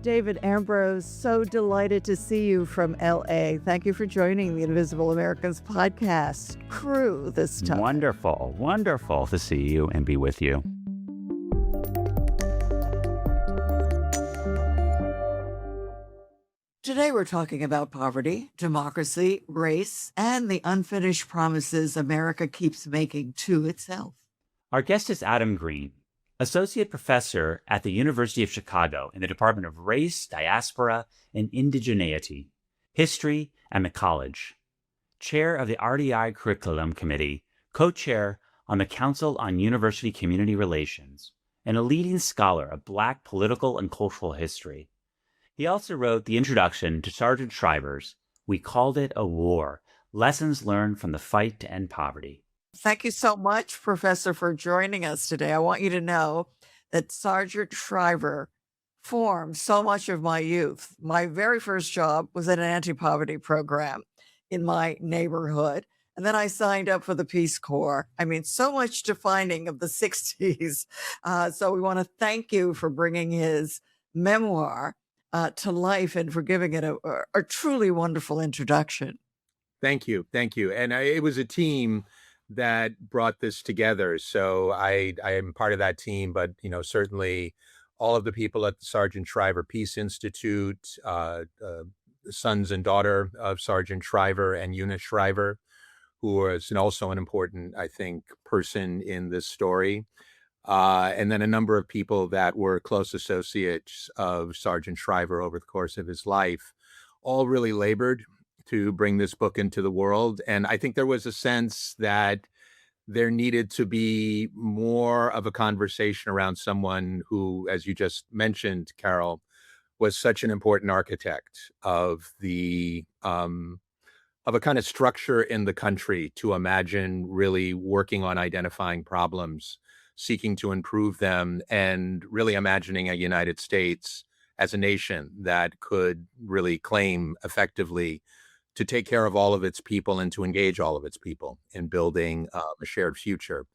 David Ambrose, so delighted to see you from LA. Thank you for joining the Invisible Americans podcast crew this time. Wonderful to see you and be with you. Today we're talking about poverty, democracy, race, and the unfinished promises America keeps making to itself. Our guest is Adam Green, Associate Professor at the University of Chicago in the Department of Race, Diaspora, and Indigeneity, History, and the College, Chair of the RDI Curriculum Committee, Co-Chair on the Council on University Community Relations, and a leading scholar of Black political and cultural history. He also wrote the introduction to Sargent Shriver's We Called It a War, Lessons Learned from the Fight to End Poverty. Thank you so much, Professor, for joining us today. I want you to know that Sargent Shriver formed so much of my youth. My very first job was at an anti-poverty program in my neighborhood. And then I signed up for the Peace Corps. I mean, so much defining of the 60s. So we want to thank you for bringing his memoir to life and for giving it a truly wonderful introduction. Thank you. And it was a team that brought this together. So I am part of that team, but certainly all of the people at the Sargent Shriver Peace Institute, the sons and daughter of Sargent Shriver and Eunice Shriver, who was also an important, I think, person in this story. And then a number of people that were close associates of Sargent Shriver over the course of his life, all really labored to bring this book into the world. And I think there was a sense that there needed to be more of a conversation around someone who, as you just mentioned, Carol, was such an important architect of of a kind of structure in the country to imagine really working on identifying problems, seeking to improve them, and really imagining a United States as a nation that could really claim effectively to take care of all of its people and to engage all of its people in building a shared future.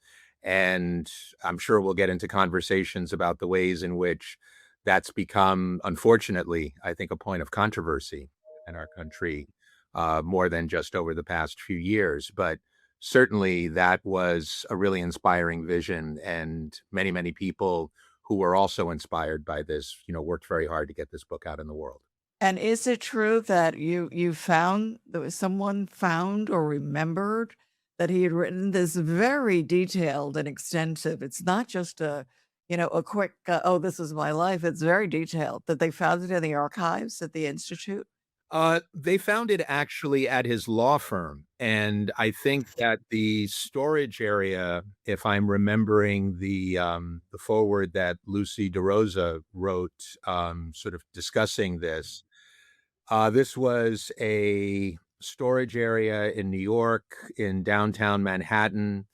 And I'm sure we'll get into conversations about the ways in which that's become, unfortunately, I think, a point of controversy in our country, more than just over the past few years. But certainly that was a really inspiring vision, and many, many people who were also inspired by this, worked very hard to get this book out in the world. And is it true that you found, that someone found or remembered that he had written this very detailed and extensive, it's not just a quick, oh, this is my life. It's very detailed, that they found it in the archives at the Institute? They found it actually at his law firm. And I think that the storage area, if I'm remembering the foreword that Lucy DeRosa wrote, sort of discussing this, this was a storage area in New York, in downtown Manhattan.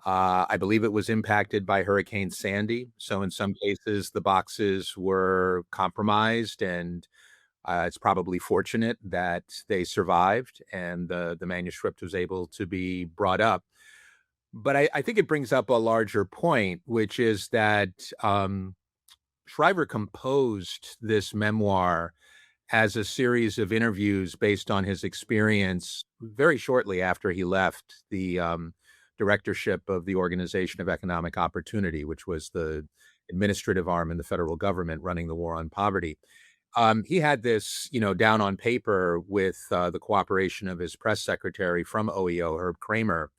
I believe it was impacted by Hurricane Sandy. So in some cases, the boxes were compromised, and it's probably fortunate that they survived and the manuscript was able to be brought up. But I think it brings up a larger point, which is that Shriver composed this memoir as a series of interviews based on his experience very shortly after he left the directorship of the Organization of Economic Opportunity, which was the administrative arm in the federal government running the war on poverty. He had this, down on paper with the cooperation of his press secretary from OEO, Herb Kramer,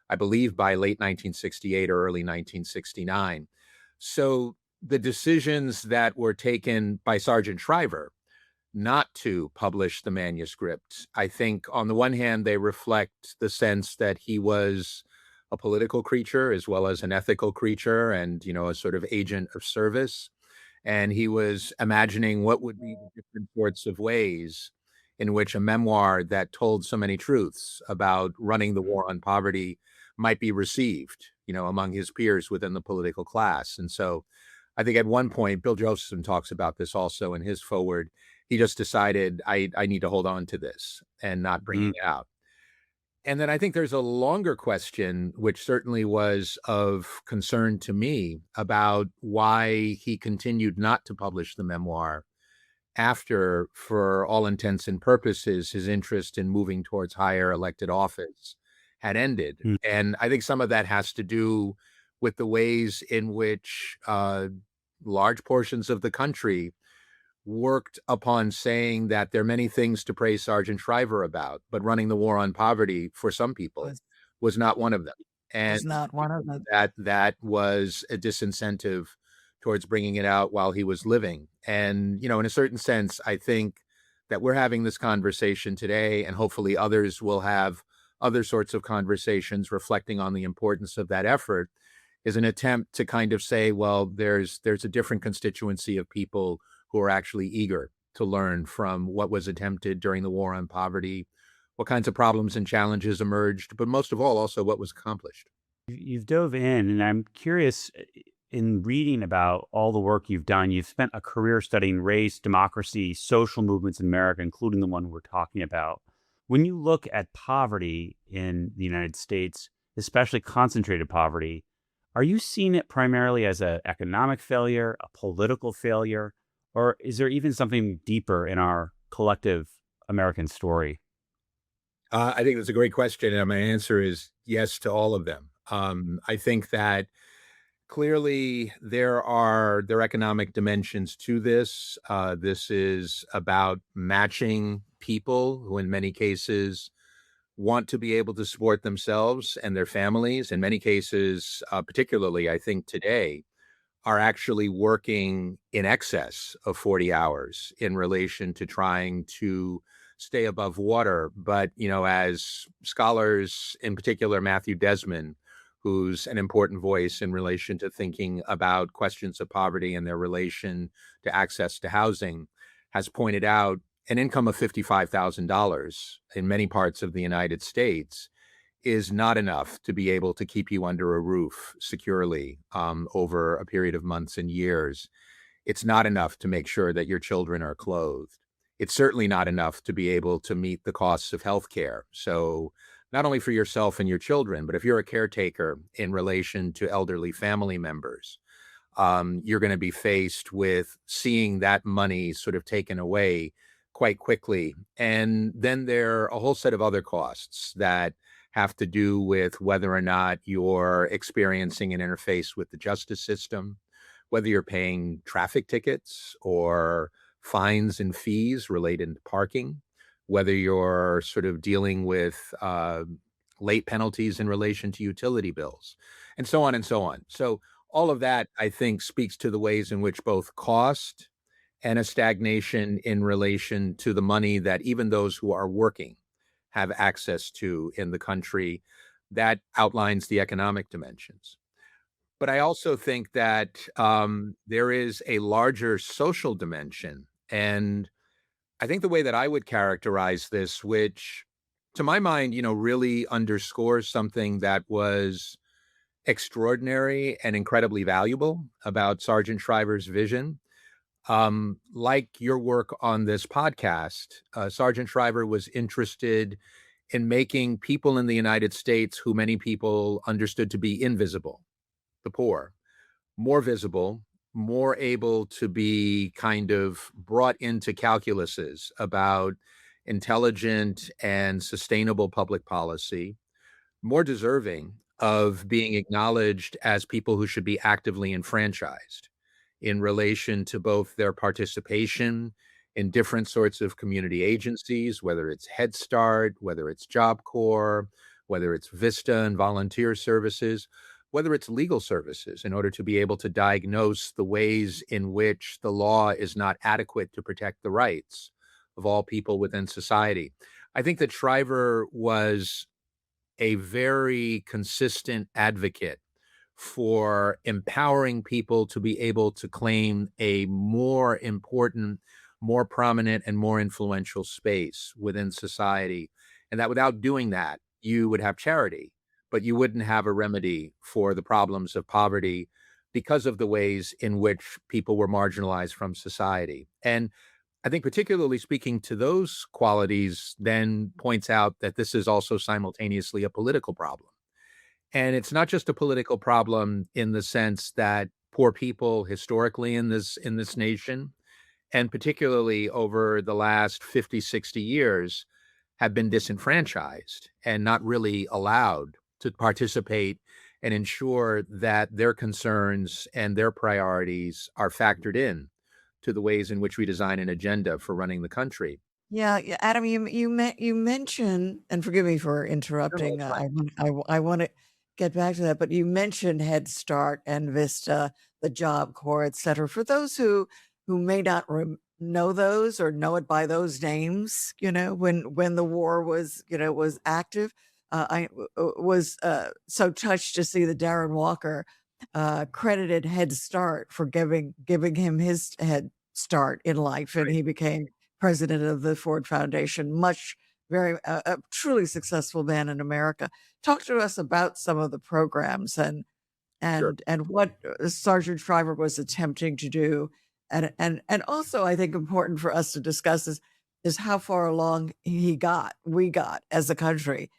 I believe by late 1968 or early 1969. So the decisions that were taken by Sargent Shriver not to publish the manuscript, I think on the one hand, they reflect the sense that he was a political creature as well as an ethical creature and, a sort of agent of service. And he was imagining what would be the different sorts of ways in which a memoir that told so many truths about running the war on poverty might be received, among his peers within the political class. And so I think at one point, Bill Josephson talks about this also in his foreword, he just decided, I need to hold on to this and not bring it out. And then I think there's a longer question, which certainly was of concern to me, about why he continued not to publish the memoir after, for all intents and purposes, his interest in moving towards higher elected office had ended. Mm. And I think some of that has to do with the ways in which large portions of the country worked upon saying that there are many things to praise Sargent Shriver about, but running the war on poverty for some people Was was not one of them. And was not one of them. that was a disincentive towards bringing it out while he was living. And, in a certain sense, I think that we're having this conversation today, and hopefully others will have other sorts of conversations reflecting on the importance of that effort, is an attempt to kind of say, well, there's a different constituency of people who are actually eager to learn from what was attempted during the war on poverty, what kinds of problems and challenges emerged, but most of all, also what was accomplished. You've dove in, and I'm curious, in reading about all the work you've done, you've spent a career studying race, democracy, social movements in America, including the one we're talking about. When you look at poverty in the United States, especially concentrated poverty, are you seeing it primarily as an economic failure, a political failure, or is there even something deeper in our collective American story? I think that's a great question, and my answer is yes to all of them. I think that clearly there are economic dimensions to this. This is about matching people who, in many cases, want to be able to support themselves and their families. In many cases, particularly, I think today, are actually working in excess of 40 hours in relation to trying to stay above water. But, as scholars, in particular, Matthew Desmond, who's an important voice in relation to thinking about questions of poverty and their relation to access to housing, has pointed out, an income of $55,000 in many parts of the United States is not enough to be able to keep you under a roof securely over a period of months and years. It's not enough to make sure that your children are clothed. It's certainly not enough to be able to meet the costs of healthcare. So not only for yourself and your children, but if you're a caretaker in relation to elderly family members, you're going to be faced with seeing that money sort of taken away quite quickly. And then there are a whole set of other costs that have to do with whether or not you're experiencing an interface with the justice system, whether you're paying traffic tickets or fines and fees related to parking, whether you're sort of dealing with late penalties in relation to utility bills, and so on and so on. So all of that, I think, speaks to the ways in which both cost and a stagnation in relation to the money that even those who are working have access to in the country. That outlines the economic dimensions. But I also think that there is a larger social dimension. And I think the way that I would characterize this, which to my mind, really underscores something that was extraordinary and incredibly valuable about Sargent Shriver's vision. Like your work on this podcast, Sargent Shriver was interested in making people in the United States who many people understood to be invisible, the poor, more visible, more able to be kind of brought into calculuses about intelligent and sustainable public policy, more deserving of being acknowledged as people who should be actively enfranchised in relation to both their participation in different sorts of community agencies, whether it's Head Start, whether it's Job Corps, whether it's Vista and volunteer services, whether it's legal services, in order to be able to diagnose the ways in which the law is not adequate to protect the rights of all people within society. I think that Shriver was a very consistent advocate for empowering people to be able to claim a more important, more prominent, and more influential space within society. And that without doing that, you would have charity, but you wouldn't have a remedy for the problems of poverty because of the ways in which people were marginalized from society. And I think particularly speaking to those qualities then points out that this is also simultaneously a political problem. And it's not just a political problem in the sense that poor people historically in this nation and particularly over the last 50, 60 years, have been disenfranchised and not really allowed to participate and ensure that their concerns and their priorities are factored in to the ways in which we design an agenda for running the country. Yeah, yeah, Adam, you mentioned, and forgive me for No, no, interrupting. it's fine. I want to get back to that, but you mentioned Head Start and Vista, the Job Corps, et cetera. For those who may not know those or know it by those names, when the war was was active, was so touched to see that Darren Walker credited Head Start for giving him his head start in life, and Right. he became president of the Ford Foundation, very a truly successful man in America. Talk to us about some of the programs Sure. and what Sergeant Shriver was attempting to do, and also I think important for us to discuss is how far along we got as a country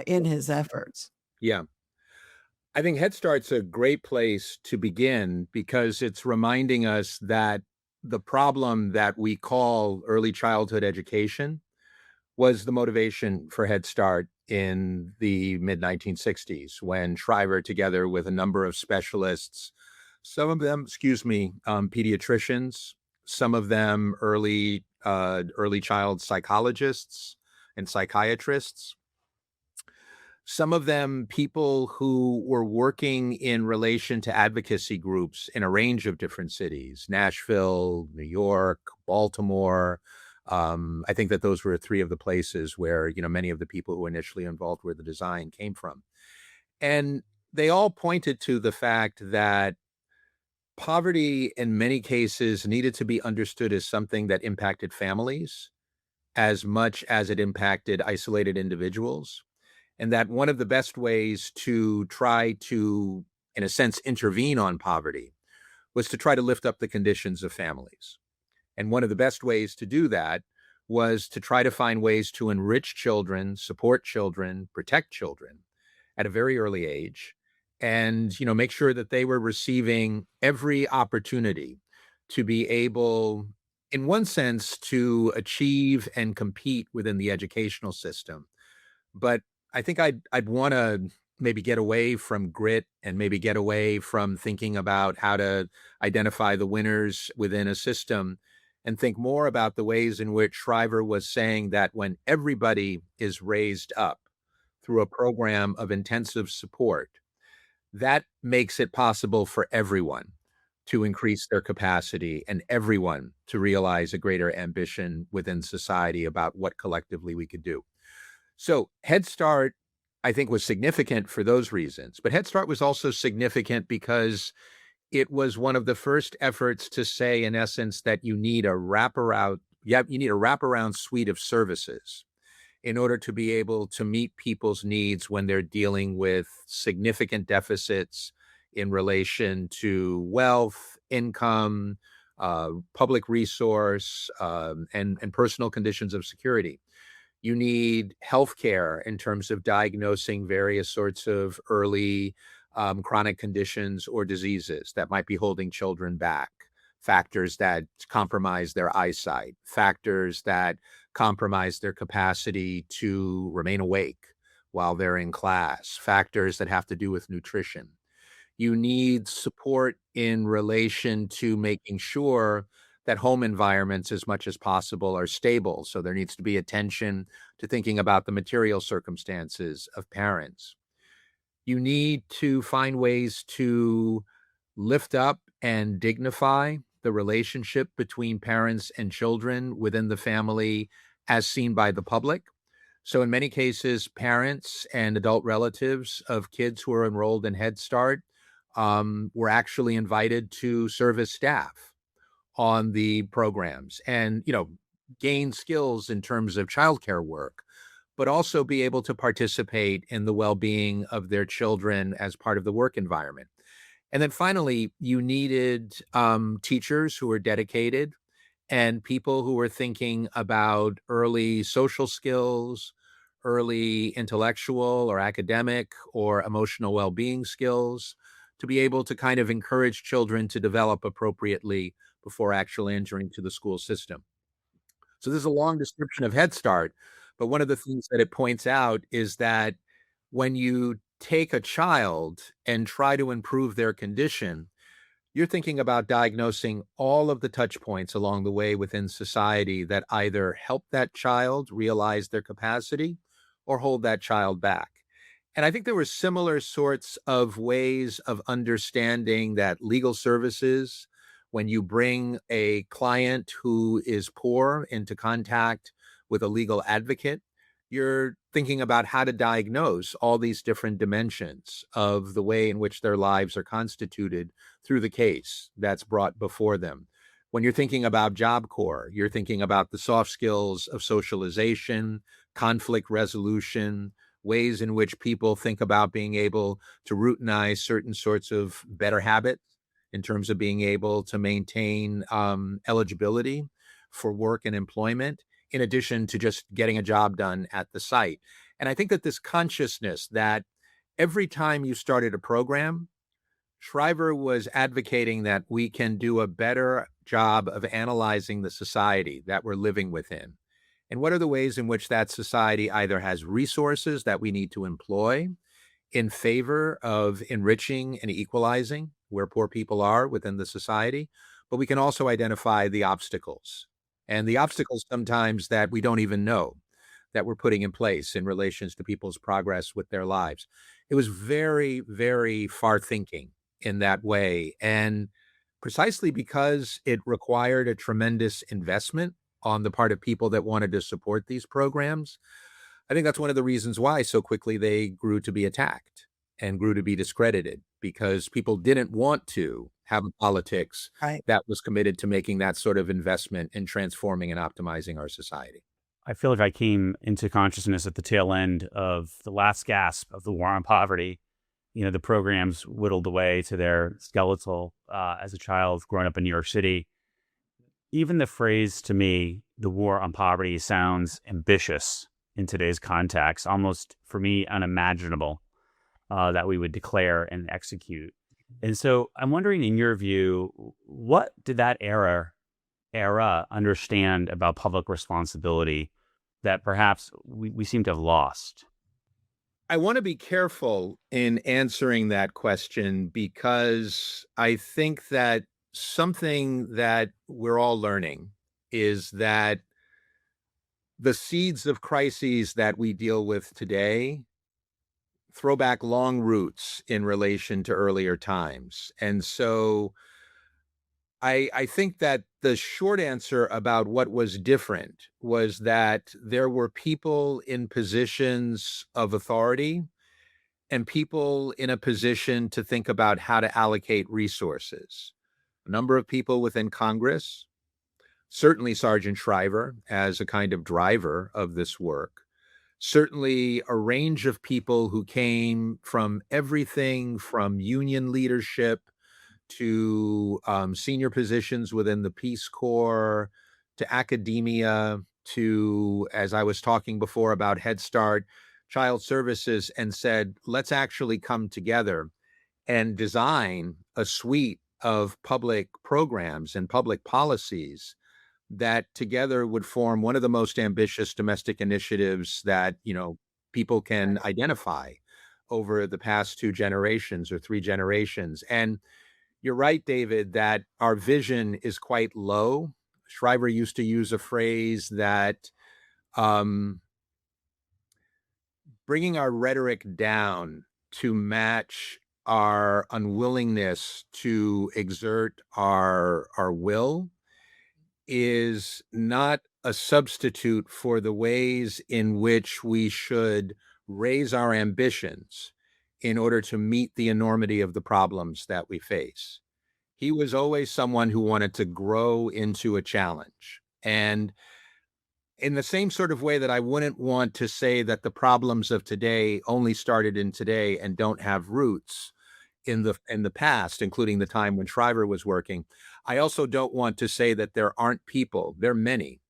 in his efforts. Yeah. I think Head Start's a great place to begin because it's reminding us that the problem that we call early childhood education was the motivation for Head Start in the mid 1960s when Shriver, together with a number of specialists, some of them, pediatricians, some of them early child psychologists and psychiatrists, some of them people who were working in relation to advocacy groups in a range of different cities, Nashville, New York, Baltimore. I think that those were three of the places where, many of the people who were initially involved with the design came from. And they all pointed to the fact that poverty in many cases needed to be understood as something that impacted families as much as it impacted isolated individuals, and that one of the best ways to try to, in a sense, intervene on poverty was to try to lift up the conditions of families. And one of the best ways to do that was to try to find ways to enrich children, support children, protect children at a very early age, and make sure that they were receiving every opportunity to be able, in one sense, to achieve and compete within the educational system. But I think I'd want to maybe get away from grit and maybe get away from thinking about how to identify the winners within a system and think more about the ways in which Shriver was saying that when everybody is raised up through a program of intensive support, that makes it possible for everyone to increase their capacity and everyone to realize a greater ambition within society about what collectively we could do. So Head Start, I think, was significant for those reasons. But Head Start was also significant because it was one of the first efforts to say, in essence, that you need a wraparound, you need a wraparound suite of services in order to be able to meet people's needs when they're dealing with significant deficits in relation to wealth, income, public resource, and personal conditions of security. You need healthcare in terms of diagnosing various sorts of early chronic conditions or diseases that might be holding children back, factors that compromise their eyesight, factors that compromise their capacity to remain awake while they're in class, factors that have to do with nutrition. You need support in relation to making sure that home environments, as much as possible, are stable. So there needs to be attention to thinking about the material circumstances of parents. You need to find ways to lift up and dignify the relationship between parents and children within the family as seen by the public. So in many cases, parents and adult relatives of kids who are enrolled in Head Start were actually invited to serve as staff on the programs and, gain skills in terms of childcare work, but also be able to participate in the well-being of their children as part of the work environment. And then finally, you needed teachers who were dedicated and people who were thinking about early social skills, early intellectual or academic or emotional well-being skills to be able to kind of encourage children to develop appropriately before actually entering to the school system. So this is a long description of Head Start, but one of the things that it points out is that when you take a child and try to improve their condition, you're thinking about diagnosing all of the touch points along the way within society that either help that child realize their capacity or hold that child back. And I think there were similar sorts of ways of understanding that legal services, when you bring a client who is poor into contact with a legal advocate, you're thinking about how to diagnose all these different dimensions of the way in which their lives are constituted through the case that's brought before them. When you're thinking about Job Corps, you're thinking about the soft skills of socialization, conflict resolution, ways in which people think about being able to routinize certain sorts of better habits in terms of being able to maintain eligibility for work and employment, in addition to just getting a job done at the site. And I think that this consciousness that every time you started a program, Shriver was advocating that we can do a better job of analyzing the society that we're living within. And what are the ways in which that society either has resources that we need to employ in favor of enriching and equalizing where poor people are within the society, but we can also identify the obstacles. And the obstacles sometimes that we don't even know that we're putting in place in relations to people's progress with their lives. It was very, very far thinking in that way. And precisely because it required a tremendous investment on the part of people that wanted to support these programs, I think that's one of the reasons why so quickly they grew to be attacked and grew to be discredited, because people didn't want to have a politics Right. that was committed to making that sort of investment in transforming and optimizing our society. I feel like I came into consciousness at the tail end of the last gasp of the war on poverty. You know, the programs whittled away to their skeletal as a child growing up in New York City. Even the phrase, to me, the war on poverty, sounds ambitious in today's context, almost for me unimaginable that we would declare and execute. And so I'm wondering, in your view, what did that era understand about public responsibility that perhaps we seem to have lost? I want to be careful in answering that question because I think that something that we're all learning is that the seeds of crises that we deal with today throw back long roots in relation to earlier times. And so I think that the short answer about what was different was that there were people in positions of authority and people in a position to think about how to allocate resources. A number of people within Congress, certainly Sargent Shriver as a kind of driver of this work, certainly a range of people who came from everything from union leadership to senior positions within the Peace Corps, to academia, to, as I was talking before about Head Start, child services, and said, let's actually come together and design a suite of public programs and public policies that together would form one of the most ambitious domestic initiatives that, people can identify over the past 2 generations or 3 generations. And you're right, David, that our vision is quite low. Shriver used to use a phrase that bringing our rhetoric down to match our unwillingness to exert our will is not a substitute for the ways in which we should raise our ambitions in order to meet the enormity of the problems that we face. He was always someone who wanted to grow into a challenge. And in the same sort of way that I wouldn't want to say that the problems of today only started in today and don't have roots in the past, including the time when Shriver was working, I also don't want to say that there aren't people, there are many,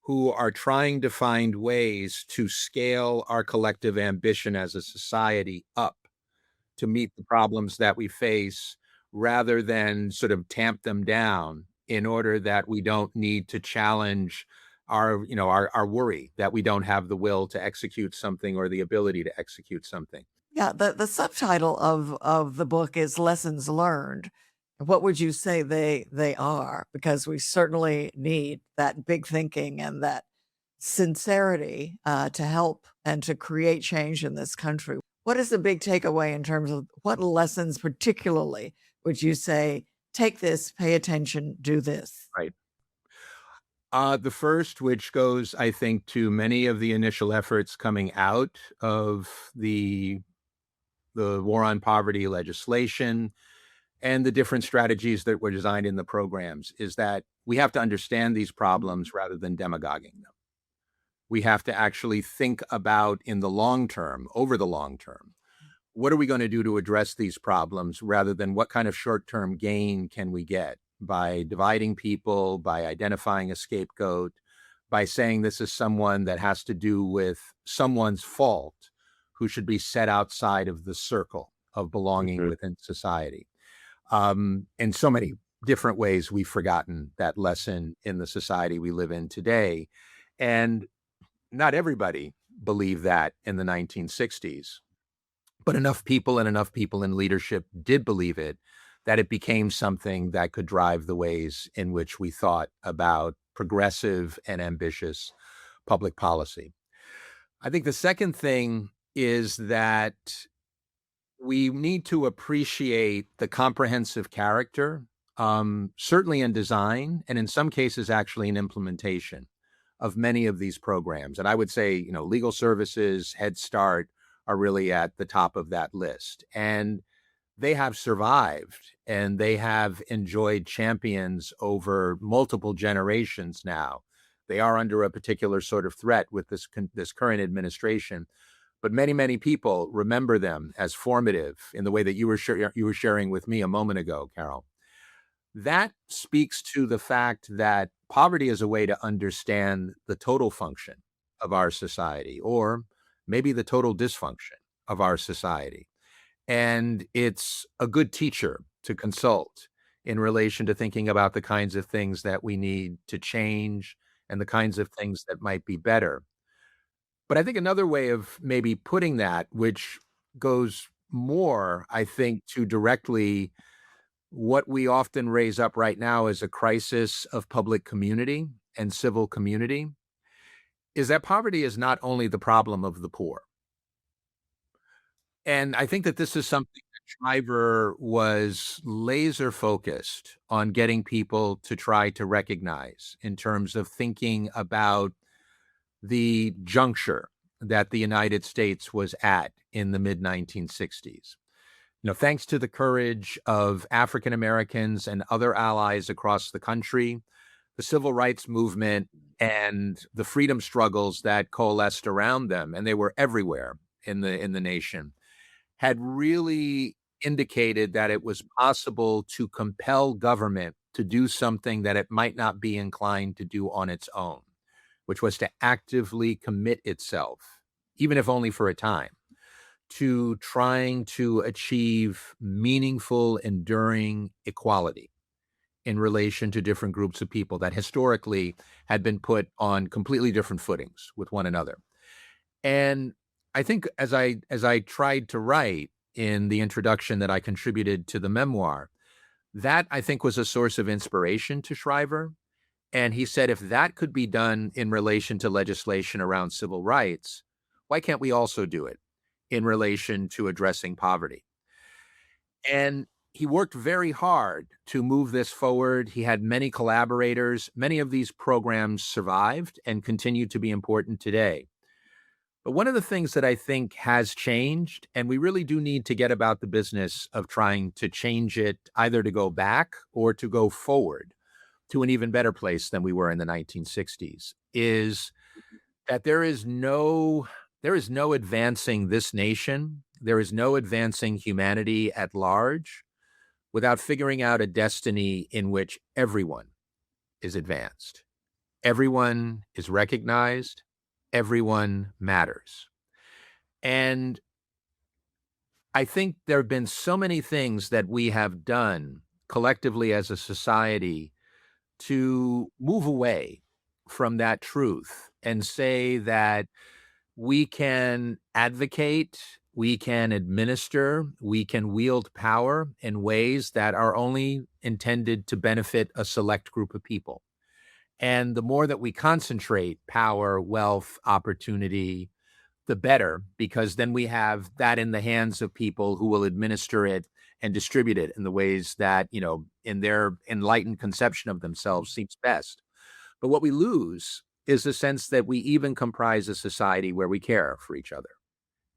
who are trying to find ways to scale our collective ambition as a society up to meet the problems that we face rather than sort of tamp them down in order that we don't need to challenge our worry that we don't have the will to execute something or the ability to execute something. Yeah, the subtitle of the book is Lessons Learned. What would you say they are? Because we certainly need that big thinking and that sincerity to help and to create change in this country. What is the big takeaway in terms of what lessons, particularly, would you say, take this, pay attention, do this? Right. The first, which goes, I think, to many of the initial efforts coming out of the war on poverty legislation and the different strategies that were designed in the programs, is that we have to understand these problems rather than demagoguing them. We have to actually think about in the long term, over the long term, what are we going to do to address these problems rather than what kind of short-term gain can we get by dividing people, by identifying a scapegoat, by saying this is someone that has to do with someone's fault who should be set outside of the circle of belonging within society. In so many different ways, we've forgotten that lesson in the society we live in today. And not everybody believed that in the 1960s. But enough people in leadership did believe it, that it became something that could drive the ways in which we thought about progressive and ambitious public policy. I think the second thing is that we need to appreciate the comprehensive character, certainly in design, and in some cases, actually in implementation of many of these programs. And I would say, legal services, Head Start, are really at the top of that list. And they have survived and they have enjoyed champions over multiple generations now. They are under a particular sort of threat with this current administration, but many, many people remember them as formative in the way that you were sharing with me a moment ago, Carol. That speaks to the fact that poverty is a way to understand the total function of our society, or maybe the total dysfunction of our society. And it's a good teacher to consult in relation to thinking about the kinds of things that we need to change and the kinds of things that might be better. But I think another way of maybe putting that, which goes more, I think, to directly what we often raise up right now as a crisis of public community and civil community, is that poverty is not only the problem of the poor. And I think that this is something that Shriver was laser focused on getting people to try to recognize in terms of thinking about the juncture that the United States was at in the mid 1960s. Thanks to the courage of African Americans and other allies across the country, the civil rights movement and the freedom struggles that coalesced around them, and they were everywhere in the nation, had really indicated that it was possible to compel government to do something that it might not be inclined to do on its own, which was to actively commit itself, even if only for a time, to trying to achieve meaningful, enduring equality in relation to different groups of people that historically had been put on completely different footings with one another. And I think as I tried to write in the introduction that I contributed to the memoir, that I think was a source of inspiration to Shriver. And he said, if that could be done in relation to legislation around civil rights, why can't we also do it in relation to addressing poverty? And he worked very hard to move this forward. He had many collaborators. Many of these programs survived and continue to be important today. But one of the things that I think has changed, and we really do need to get about the business of trying to change it, either to go back or to go forward to an even better place than we were in the 1960s, is that there is no advancing this nation, there is no advancing humanity at large without figuring out a destiny in which everyone is advanced. Everyone is recognized. Everyone matters. And I think there have been so many things that we have done collectively as a society to move away from that truth and say that we can advocate, we can administer, we can wield power in ways that are only intended to benefit a select group of people. And the more that we concentrate power, wealth, opportunity, the better, because then we have that in the hands of people who will administer it and distribute it in the ways that, in their enlightened conception of themselves seems best. But what we lose is the sense that we even comprise a society where we care for each other.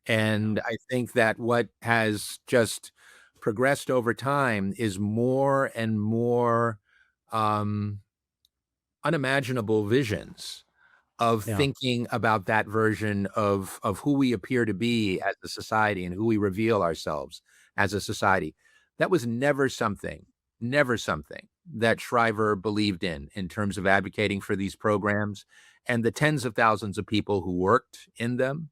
And I think that what has just progressed over time is more and more um, unimaginable visions of Yeah. thinking about that version of who we appear to be as a society and who we reveal ourselves as a society. That was never something that Shriver believed in terms of advocating for these programs and the tens of thousands of people who worked in them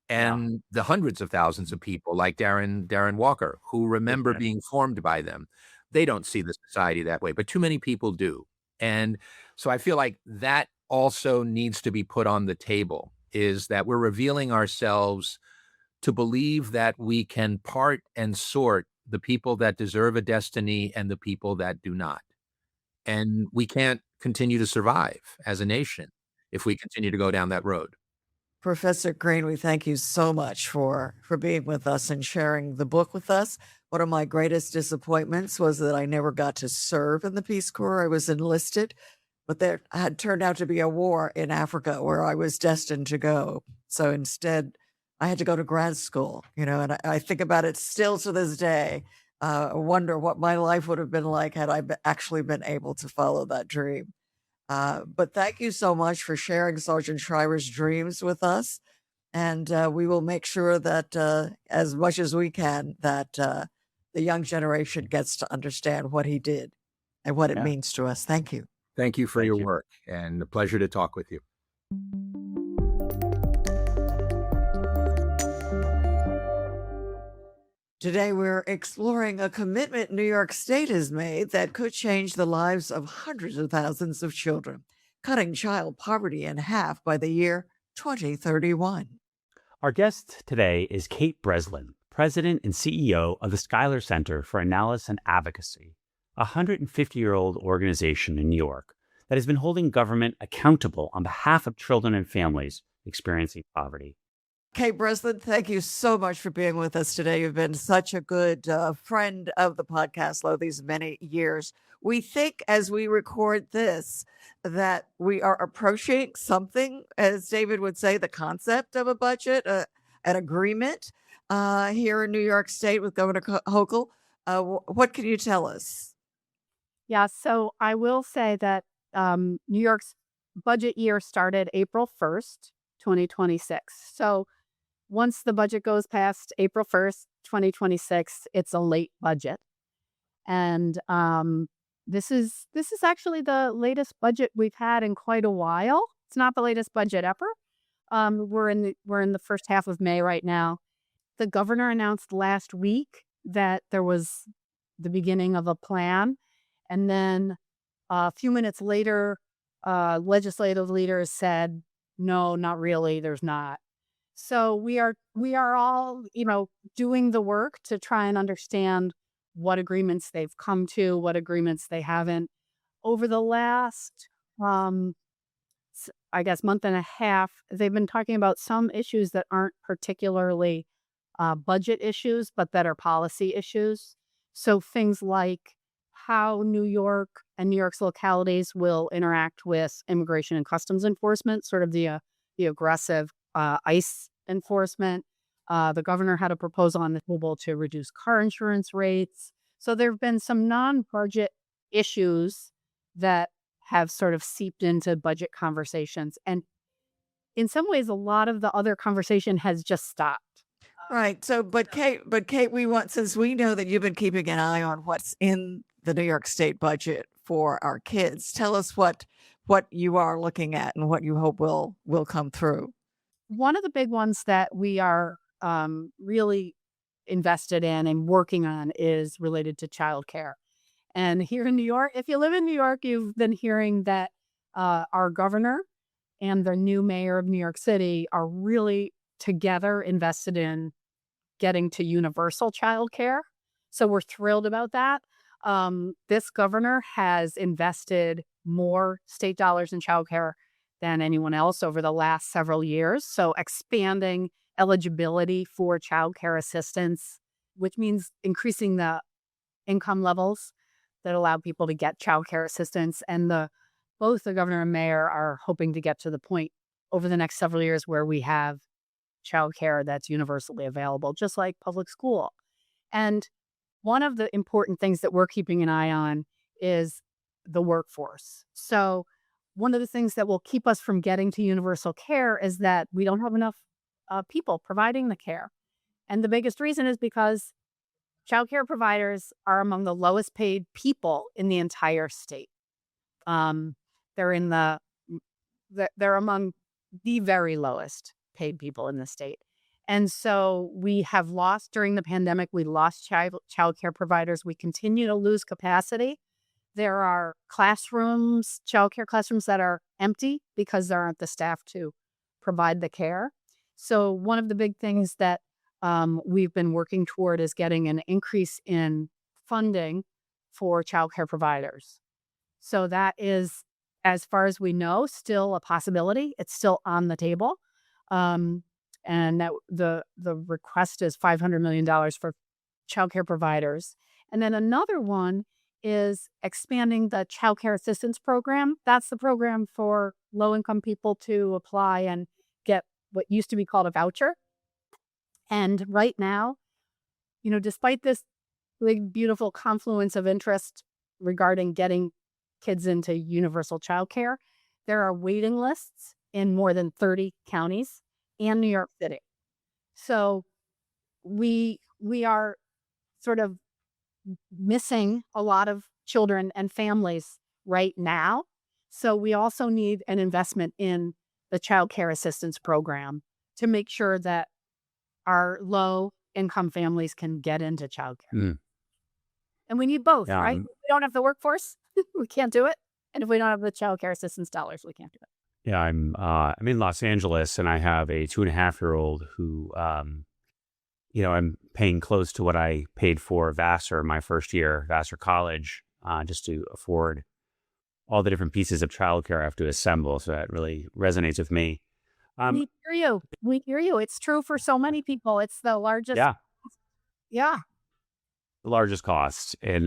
Yeah. and the hundreds of thousands of people like Darren Walker who remember Yeah. being formed by them. They don't see the society that way, but too many people do. And so I feel like that also needs to be put on the table, is that we're revealing ourselves to believe that we can part and sort the people that deserve a destiny and the people that do not. And we can't continue to survive as a nation if we continue to go down that road. Professor Green, we thank you so much for being with us and sharing the book with us. One of my greatest disappointments was that I never got to serve in the Peace Corps. I was enlisted, but there had turned out to be a war in Africa where I was destined to go. So instead, I had to go to grad school, and I think about it still to this day. I wonder what my life would have been like had I actually been able to follow that dream. But thank you so much for sharing Sergeant Shriver's dreams with us. And we will make sure that as much as we can, that the young generation gets to understand what he did and what it Yeah. means to us. Thank you. Thank you for Thank your you. work and a pleasure to talk with you. Today, we're exploring a commitment New York State has made that could change the lives of hundreds of thousands of children, cutting child poverty in half by the year 2031. Our guest today is Kate Breslin, President and CEO of the Schuyler Center for Analysis and Advocacy, a 150-year-old organization in New York that has been holding government accountable on behalf of children and families experiencing poverty. Kate Breslin, thank you so much for being with us today. You've been such a good friend of the podcast all these many years. We think as we record this that we are approaching something, as David would say, the concept of a budget, an agreement here in New York State with Governor Hochul. What can you tell us? Yeah, so I will say that New York's budget year started April 1st, 2026. So once the budget goes past April 1st, 2026, it's a late budget. And this is actually the latest budget we've had in quite a while. It's not the latest budget ever. We're in the first half of May right now. The governor announced last week that there was the beginning of a plan. And then a few minutes later, legislative leaders said, no, not really, there's not. So we are all, doing the work to try and understand what agreements they've come to, what agreements they haven't. Over the last, I guess, month and a half, they've been talking about some issues that aren't particularly budget issues, but that are policy issues. So things like how New York and New York's localities will interact with immigration and customs enforcement, sort of the aggressive ICE enforcement. The governor had a proposal on the table to reduce car insurance rates. So there have been some non-budget issues that have sort of seeped into budget conversations. And in some ways, a lot of the other conversation has just stopped. Right. So, but Kate, we want, since we know that you've been keeping an eye on what's in the New York State budget for our kids, tell us what you are looking at and what you hope will come through. One of the big ones that we are really invested in and working on is related to childcare. And here in New York, if you live in New York, you've been hearing that our governor and the new mayor of New York City are really together invested in getting to universal childcare. So we're thrilled about that. This governor has invested more state dollars in childcare than anyone else over the last several years. So expanding eligibility for childcare assistance, which means increasing the income levels that allow people to get childcare assistance. And both the governor and mayor are hoping to get to the point over the next several years where we have childcare that's universally available, just like public school. And one of the important things that we're keeping an eye on is the workforce. So one of the things that will keep us from getting to universal care is that we don't have enough people providing the care. And the biggest reason is because childcare providers are among the lowest paid people in the entire state. They're among the very lowest paid people in the state. And so we have lost, during the pandemic, we lost childcare providers. We continue to lose capacity. There are classrooms, childcare classrooms that are empty because there aren't the staff to provide the care. So one of the big things that we've been working toward is getting an increase in funding for childcare providers. So that is, as far as we know, still a possibility. It's still on the table. And that the request is $500 million for childcare providers. And then another one is expanding the childcare assistance program. That's the program for low-income people to apply and get what used to be called a voucher. And right now, despite this big, beautiful confluence of interest regarding getting kids into universal childcare, there are waiting lists in more than 30 counties and New York City. So we are sort of missing a lot of children and families right now. So we also need an investment in the child care assistance program to make sure that our low income families can get into childcare. Mm. And we need both, Yeah, right? If we don't have the workforce, we can't do it. And if we don't have the child care assistance dollars, we can't do it. Yeah, I'm in Los Angeles, and I have a 2.5-year-old who, I'm paying close to what I paid for Vassar my first year, Vassar College, just to afford all the different pieces of childcare I have to assemble. So that really resonates with me. We hear you. We hear you. It's true for so many people. It's the largest. Yeah, Yeah. the largest cost, and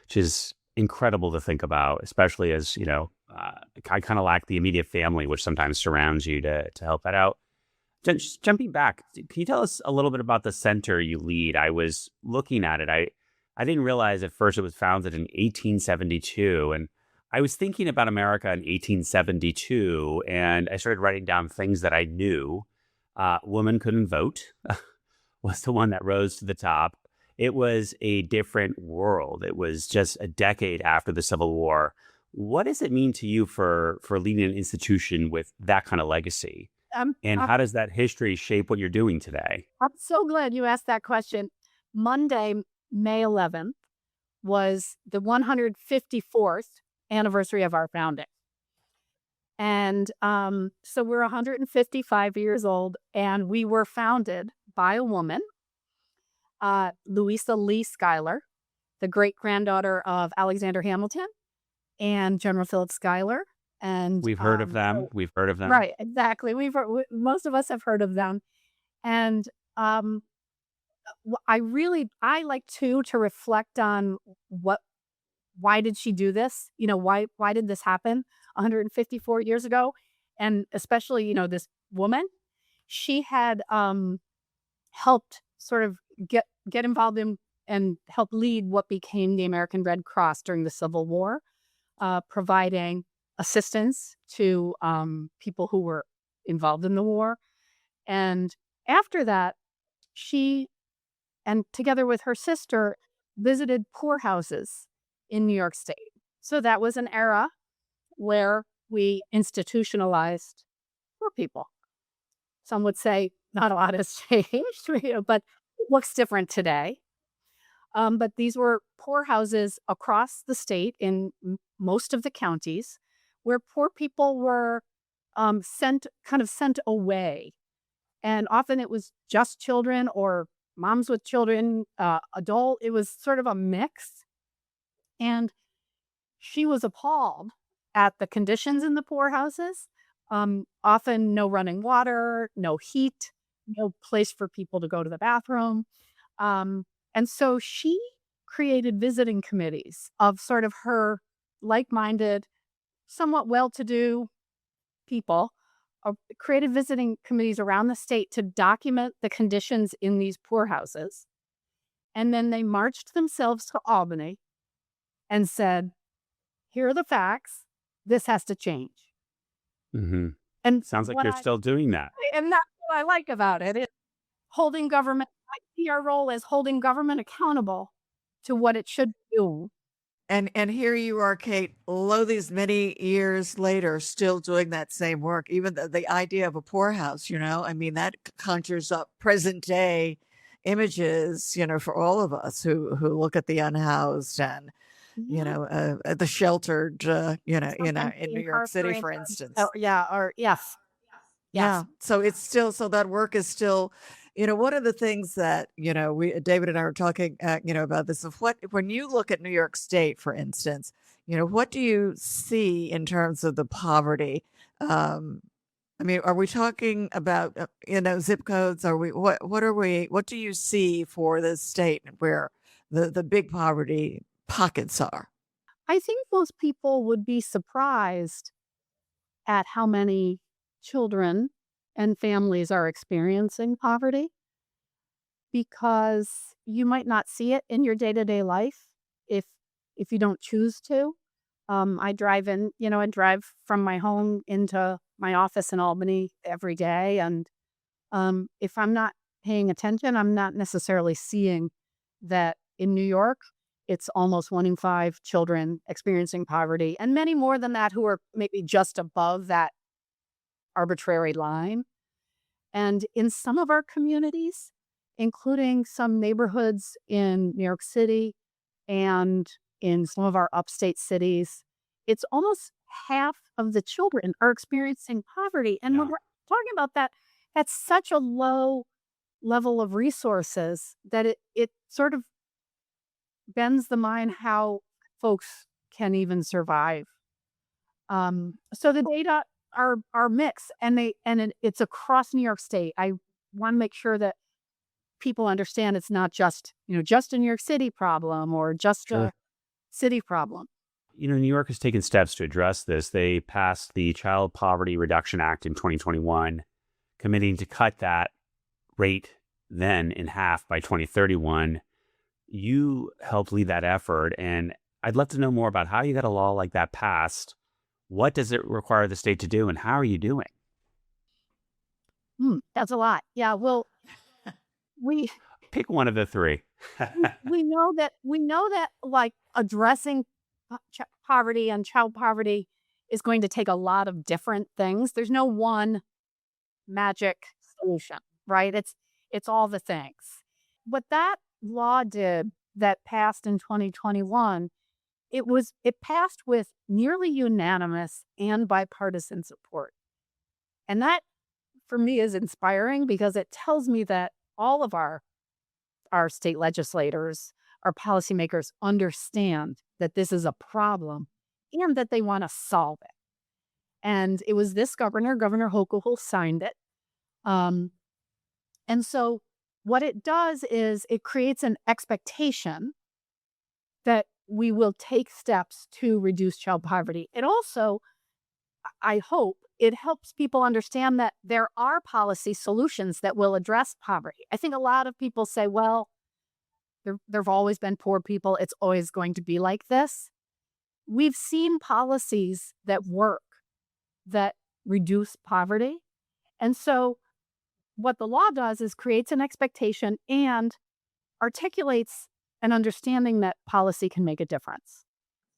which is incredible to think about, especially as I kind of lack the immediate family which sometimes surrounds you to help that out. Just jumping back, can you tell us a little bit about the center you lead? I was looking at it. I didn't realize at first it was founded in 1872, and I was thinking about America in 1872, and I started writing down things that I knew. Women couldn't vote was the one that rose to the top. It was a different world. It was just a decade after the Civil War. What does it mean to you for leading an institution with that kind of legacy? And how does that history shape what you're doing today? I'm so glad you asked that question. Monday, May 11th, was the 154th anniversary of our founding. And so we're 155 years old, and we were founded by a woman, Louisa Lee Schuyler, the great-granddaughter of Alexander Hamilton and General Philip Schuyler. And we've heard of them. We've heard of them. Right, exactly. Most of us have heard of them. And I like to reflect on why did she do this? Why did this happen 154 years ago? And especially, this woman, she had helped sort of get involved in and help lead what became the American Red Cross during the Civil War, providing assistance to people who were involved in the war. And after that, she, and together with her sister, visited poorhouses in New York State. So that was an era where we institutionalized poor people. Some would say not a lot has changed, but looks different today. But these were poorhouses across the state in most of the counties where poor people were sent away. And often it was just children or moms with children, adult. It was sort of a mix. And she was appalled at the conditions in the poorhouses. Often no running water, no heat, no place for people to go to the bathroom. And so she created visiting committees of sort of her like-minded, somewhat well-to-do people, created visiting committees around the state to document the conditions in these poorhouses. And then they marched themselves to Albany and said, here are the facts. This has to change. Mm-hmm. And Sounds like you're still doing that. And that's what I like about it. It's holding government, I see our role as holding government accountable to what it should do. And here you are, Kate, lo these many years later, still doing that same work. Even the idea of a poorhouse, I mean, that conjures up present day images, for all of us who look at the unhoused and, the sheltered, in New York City, for instance. Yes. Yeah. So it's still, so that work is still, one of the things that, David and I were talking, about this of when you look at New York State, for instance, what do you see in terms of the poverty? I mean, are we talking about, zip codes? What do you see for the state where the big poverty pockets are? I think most people would be surprised at how many children and families are experiencing poverty, because you might not see it in your day-to-day life if you don't choose to. I drive from my home into my office in Albany every day, and if I'm not paying attention, I'm not necessarily seeing that in New York, it's almost 1 in 5 children experiencing poverty, and many more than that who are maybe just above that arbitrary line. And in some of our communities, including some neighborhoods in New York City and in some of our upstate cities, it's almost half of the children are experiencing poverty. And when we're talking about that, that's such a low level of resources that it sort of bends the mind how folks can even survive. So the data are mixed, and it's across New York State. I want to make sure that people understand it's not just a New York City problem or just a city problem. New York has taken steps to address this. They passed the Child Poverty Reduction Act in 2021, committing to cut that rate then in half by 2031. You helped lead that effort, and I'd love to know more about how you got a law like that passed. What does it require the state to do, and how are you doing? That's a lot. Yeah, well, we pick one of the three. we know that like addressing poverty and child poverty is going to take a lot of different things. There's no one magic solution, right? It's all the things. What that law did that passed in 2021, it passed with nearly unanimous and bipartisan support. And that, for me, is inspiring because it tells me that all of our state legislators, our policymakers understand that this is a problem and that they want to solve it. And it was this Governor Hochul, who signed it. And so what it does is it creates an expectation that we will take steps to reduce child poverty. It also, I hope, it helps people understand that there are policy solutions that will address poverty. I think a lot of people say, well, there've always been poor people. It's always going to be like this. We've seen policies that work, that reduce poverty. And so what the law does is creates an expectation and articulates an understanding that policy can make a difference.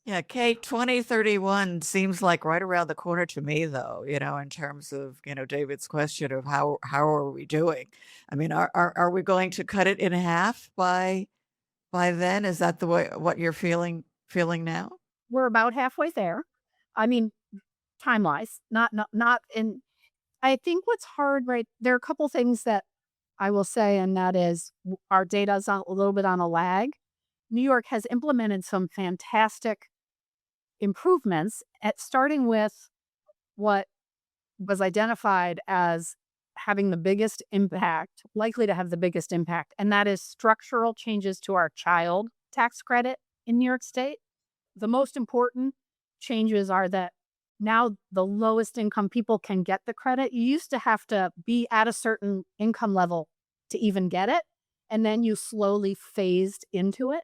Yeah, Kate, 2031 seems like right around the corner to me, though, in terms of, David's question of how are we doing? I mean, are we going to cut it in half by then? Is that the way what you're feeling now? We're about halfway there. I mean, time-wise, not in I think what's hard, right, there are a couple things that I will say, and that is our data is a little bit on a lag. New York has implemented some fantastic improvements at starting with what was identified as having the biggest impact, likely to have the biggest impact, and that is structural changes to our child tax credit in New York State. The most important changes are that now the lowest income people can get the credit. You used to have to be at a certain income level to even get it, and then you slowly phased into it.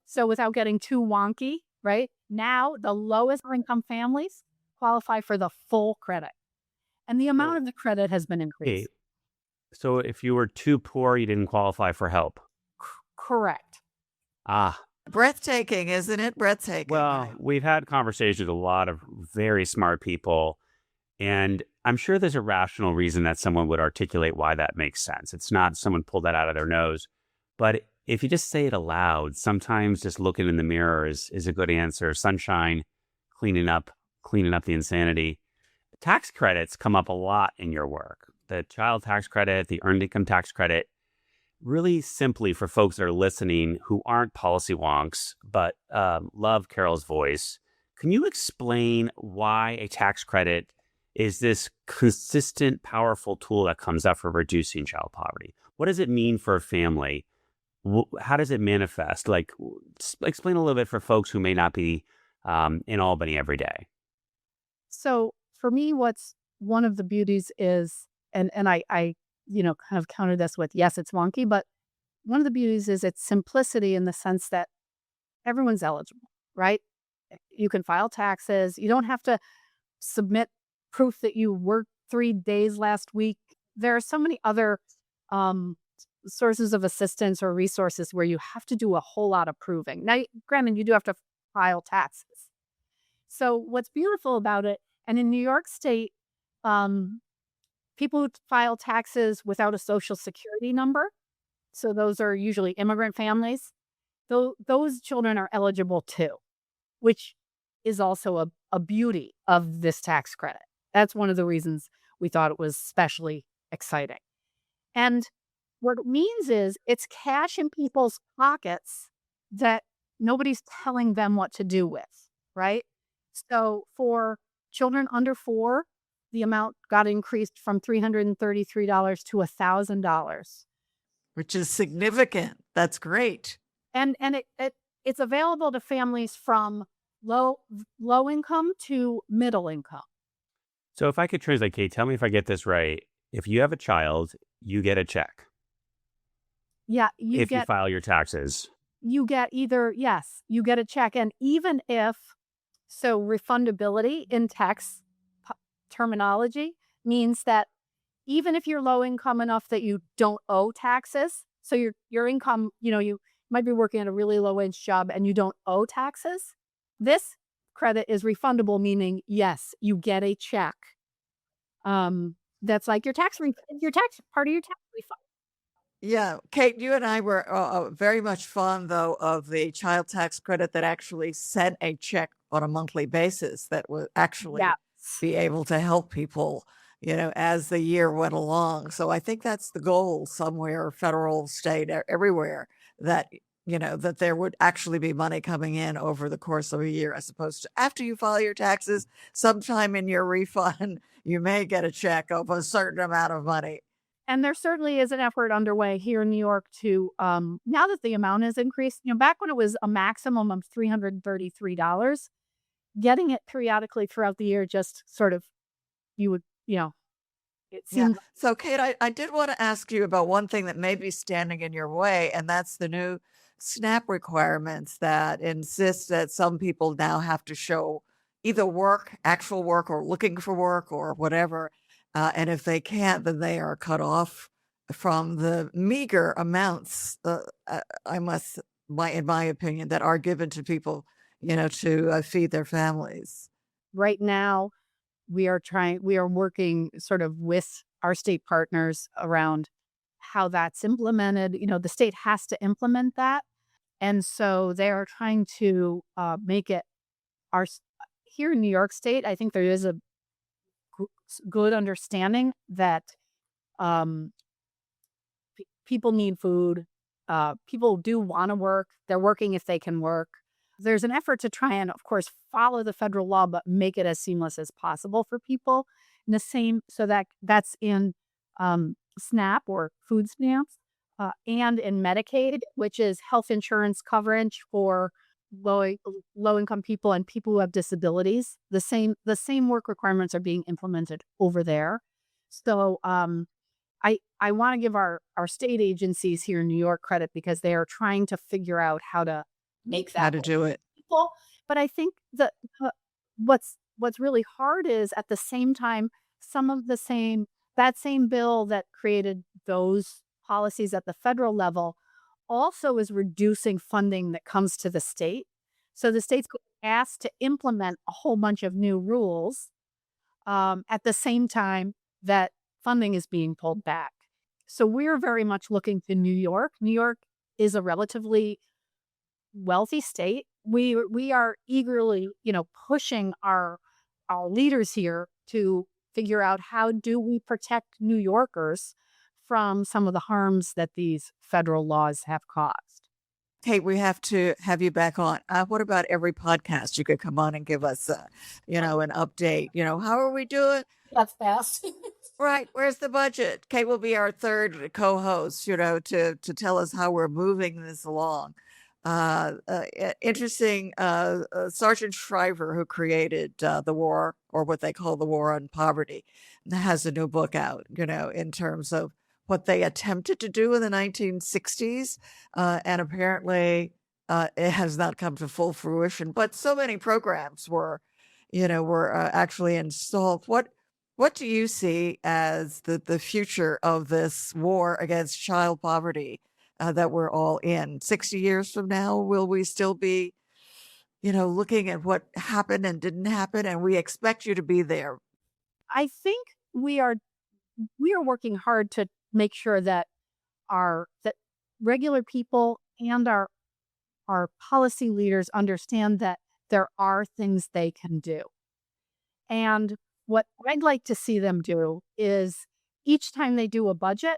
So without getting too wonky, right? Now the lowest income families qualify for the full credit, and the amount So, of the credit has been okay, increased. so if you were too poor, you didn't qualify for help. Correct. Ah, Breathtaking, isn't it? Breathtaking. well, we've had conversations with a lot of very smart people, and I'm sure there's a rational reason that someone would articulate why that makes sense. It's not someone pulled that out of their nose. But if you just say it aloud, sometimes just looking in the mirror is a good answer. Sunshine, cleaning up the insanity. Tax credits come up a lot in your work. The child tax credit, the earned income tax credit. Really simply for folks that are listening who aren't policy wonks, but love Carol's voice, can you explain why a tax credit is this consistent, powerful tool that comes up for reducing child poverty? What does it mean for a family? How does it manifest? Explain a little bit for folks who may not be in Albany every day. So for me, what's one of the beauties is, and I kind of counter this with, yes, it's wonky, but one of the beauties is its simplicity in the sense that everyone's eligible, right? You can file taxes. You don't have to submit proof that you worked 3 days last week. There are so many other um, sources of assistance or resources where you have to do a whole lot of proving. Now, granted, you do have to file taxes. So what's beautiful about it, and in New York State, um, people who file taxes without a social security number, so those are usually immigrant families, those children are eligible too, which is also a beauty of this tax credit. That's one of the reasons we thought it was especially exciting. And what it means is it's cash in people's pockets that nobody's telling them what to do with, right? So for children under 4, the amount got increased from $333 to $1,000. Which is significant. That's great. And it's available to families from low income to middle income. So if I could translate, Kate, tell me if I get this right. If you have a child, you get a check. Yeah, You file your taxes. you get you get a check. And even if, so refundability in tax terminology means that even if you're low income enough that you don't owe taxes, so your income, you might be working at a really low wage job and you don't owe taxes, this credit is refundable, meaning yes, you get a check. That's like your tax part of your tax refund. Yeah, Kate, you and I were very much fond, though, of the child tax credit that actually sent a check on a monthly basis that would actually Yeah. be able to help people, as the year went along. So I think that's the goal somewhere, federal, state, everywhere, that, that there would actually be money coming in over the course of a year, as opposed to after you file your taxes, sometime in your refund, you may get a check of a certain amount of money. And there certainly is an effort underway here in New York to, now that the amount has increased, back when it was a maximum of $333, getting it periodically throughout the year just sort of, you would, it Yeah. seemed, So, Kate, I did want to ask you about one thing that may be standing in your way, and that's the new SNAP requirements that insist that some people now have to show either actual work, or looking for work, or whatever. And if they can't, then they are cut off from the meager amounts, in my opinion, that are given to people to feed their families. Right now, we are working sort of with our state partners around how that's implemented. The state has to implement that. And so they are trying to make it here in New York State. I think there is a good understanding that people need food. People do want to work. They're working if they can work. There's an effort to try and, of course, follow the federal law, but make it as seamless as possible for people. So that's in SNAP or food stamps, and in Medicaid, which is health insurance coverage for low income people and people who have disabilities. The same work requirements are being implemented over there. So I want to give our state agencies here in New York credit because they are trying to figure out how to make that How to do it. people. But I think that what's really hard is at the same time, that same bill that created those policies at the federal level also is reducing funding that comes to the state. So the state's asked to implement a whole bunch of new rules at the same time that funding is being pulled back. So we're very much looking to New York. New York is a relatively wealthy state. We are eagerly, pushing our leaders here to figure out how do we protect New Yorkers from some of the harms that these federal laws have caused. Kate, we have to have you back on. What about every podcast? You could come on and give us, an update. How are we doing? That's fast. Right. Where's the budget? Kate will be our third co-host, to tell us how we're moving this along. Interesting. Sargent Shriver, who created the war, or what they call the war on poverty, has a new book out, in terms of what they attempted to do in the 1960s. And apparently it has not come to full fruition. But so many programs were actually installed. What do you see as the future of this war against child poverty that we're all in? 60 years from now, will we still be, looking at what happened and didn't happen? And we expect you to be there. I think we are working hard to make sure that that regular people and our policy leaders understand that there are things they can do. And what I'd like to see them do is each time they do a budget,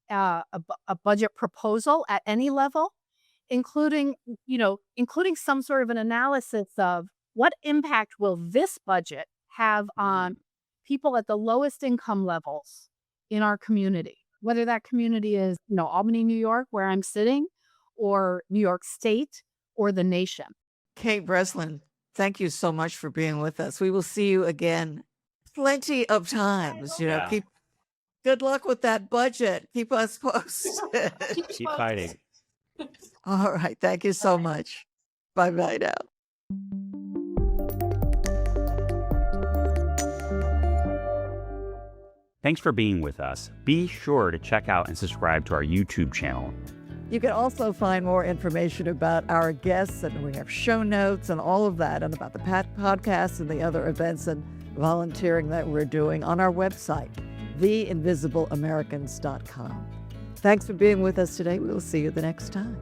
a budget proposal at any level, including some sort of an analysis of what impact will this budget have on people at the lowest income levels in our community, whether that community is, Albany, New York, where I'm sitting, or New York State, or the nation. Kate Breslin, thank you so much for being with us. We will see you again plenty of times. Keep good luck with that budget. Keep us posted. Keep fighting. All right. Thank you so much. Bye-bye now. Thanks for being with us. Be sure to check out and subscribe to our YouTube channel. You can also find more information about our guests, and we have show notes and all of that, and about the podcast and the other events and volunteering that we're doing on our website, theinvisibleamericans.com. Thanks for being with us today. We'll see you the next time.